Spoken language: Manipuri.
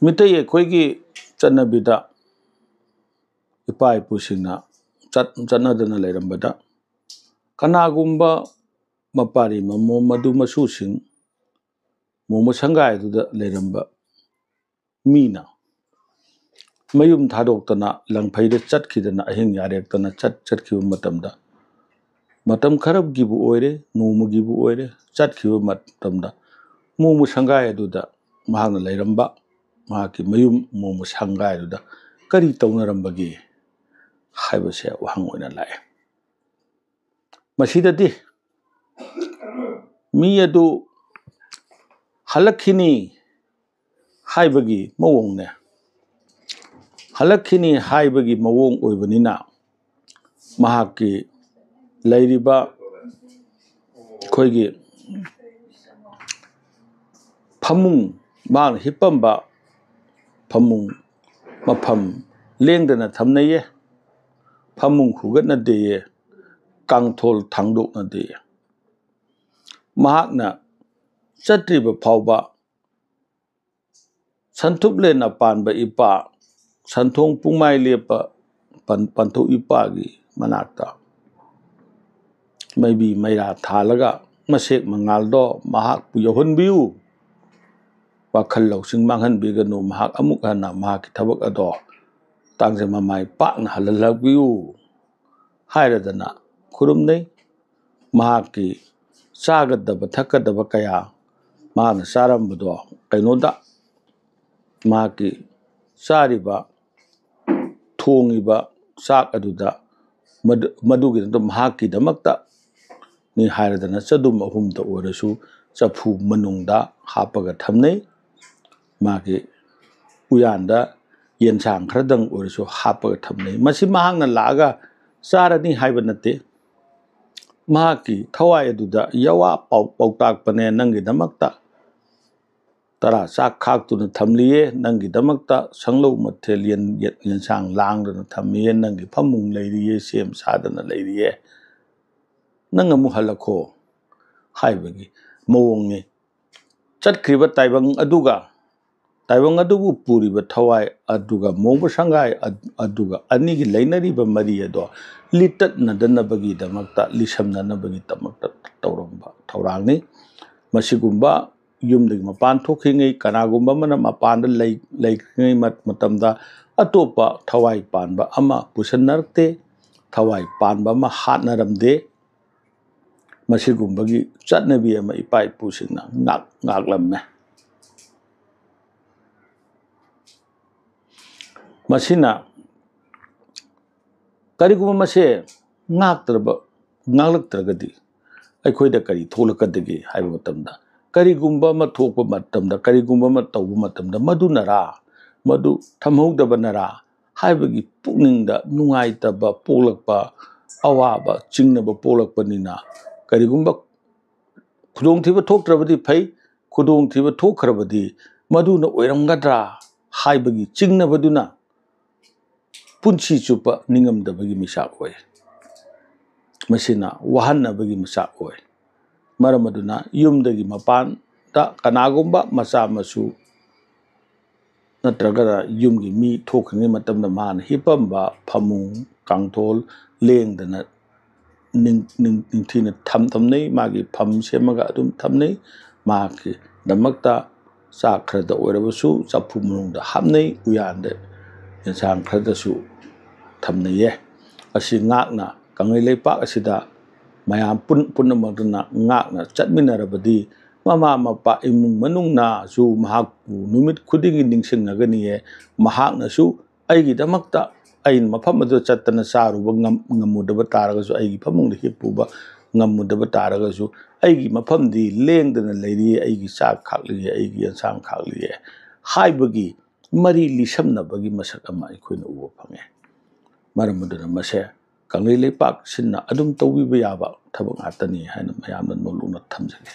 मितै अखोइगी चन्नबिदा इपा इपुसिंगना चन्नदना लेरंबदा कनागुंबा मपारी ममो मदु मसुसिंग मोमो संगाय दुदा लेरंबा मीना मयुम थादोक्तना लंगफैदे चटखिदना अहिंग यारेक्तना चटखिबा मतमदा मतम खरब गिबु ओइरे नोमु गिबु ओइरे चटखिबा मतमदा मोमो संगाय दुदा महागना लेरंबा महाकी मयुम मोमो संगाय दुदा करी तौनरंबगी हाइबसे वहांग ओइना लाए मसीदती मी अदु हलखिनी हाइबगी मवोंगने हलखिनी हाइबगी मवोंग ओइबनिना महाकी लैरिबा खोइगी फमुंग मान हिपंबा फमुंग मफम लेंदना थमनये फमुंग हुगतना देये कांगथोल थांगदोकना देये महाकना चट्रिबा फावबा संथुपलेना पानबा इपा संथोंग पुंगमाय लेपा पंथो इपागी मनाक्ता मैबी मैरा थालगा मसेक मंगालदो महाक पुयहोनबियु वाखल लौसिंग मांगहनबिगनु महाक अमुक हना महाकी थबक अदो तांजे ममाय पाकना हललबियु हायरदना खुरुमनै महाकी चागदबा थकदबा कया माना चारंबदो कैनोदा महाकी चारिबा थोंगिबा चाक अदुदा मदुगिदो महाकी दमक्ता नि हायरदना चदुम अहुमदा ओरसु चफु मनुंगदा हापगा थमनै मागी उयानदा येनसांग खरदंग ओरसु हापगा थमनै मसी महांगना लागा चारनी हाइबा नते महाकी थवाय अदुदा यवा पौताकपने नंगी दमक्ता तरा चाक खाक्तुना थमलिये नंगी दमक्ता संगलौ मथेल येनसांग लांगदना थमिये नंगी फमुंग लैरिये सेम सादना लैरिये नंगा मुहलखो हाइबगी मवोंगनि चटखिबा ताइबंग अदुबु पुरिबा थवाय अदुगा मोबो संगाय अदुगा अनिगी लैनरिबा मरी अदो लिटतनदनबगी दमक्ता लिसमननबगी दमक्ता तौरंबा थौरांगनि मसिगुंबा युमदगी मपान थोखिङै कनागुंबा मना मपानदा लैखिङै मतमदा अतोपा थवाय पानबा अमा पुसनरते थवाय पानबा अमा हातनरमदे मसिगुंबगी चटनबी अमा इपा इपुसिंगना ngaklamme मसिना करिगुंबा मसे ngakलक्तरगदी अखोइदा करी थोलकदगी हाइबा मतमदा करिगुंबा मा थोकपा मतमदा करिगुंबा मा तौबा मतमदा मदुनरा मदु थमहौदबनरा हाइबगी पुकनिंगदा नुंगाइतबा पोलकपा अवाबा चिंगनबा पोलकपनिना करिगुंबा खुदोंथिबा थोकत्रबदी फै खुदोंथिबा थोखरबदी मदुना ओइरंगद्रा हाइबगी चिंगनबदुना पुंसी चुपा निंगमदबगी मिसाक ओइ मसिना वहन्नबगी मसाक ओइ मरमदुना युमदगी मपान ता कनागुंबा मचा मसु नत्रगरा युमगी मी थोखिङै मतमदा मान हिपंबा फमुंग कांगथोल लेंदना निंथीना थमनै मागी फम सेमगा अदुम थमनै माकी दमक्ता चाक खरदा ओइरबसु चफु मनुंगदा हापनै उयानदे येनसांग खरदसु थमनैये असि ngakना कंगै लेपाक असिदा मयाम पुनमदना ngakना चटमिनरबदी ममा मपा इमुंग मनुंगना सु महाकु नुमित खुदिंगी निंगसिंगनगनिये महाकनासु अइगी दमक्ता अइन मफम अदु चत्तना चारुबा ngमुदबा तारगसु अइगी फमुंगदा हिपुबा ngमुदबा तारगसु अइगी मफमदी लेंदना लैरिये अइगी चाक खाकलिये अइगी येनसांग खाकलिये हाइबगी मरी लिसमनबगी मसक अमा अखोइना उबा फंगे मरमदुना मसे कंगै लेपाक सिन्ना अदुम तौबिबा याबा थबक ngatani हाइना मयामना नोलुना थमजगे।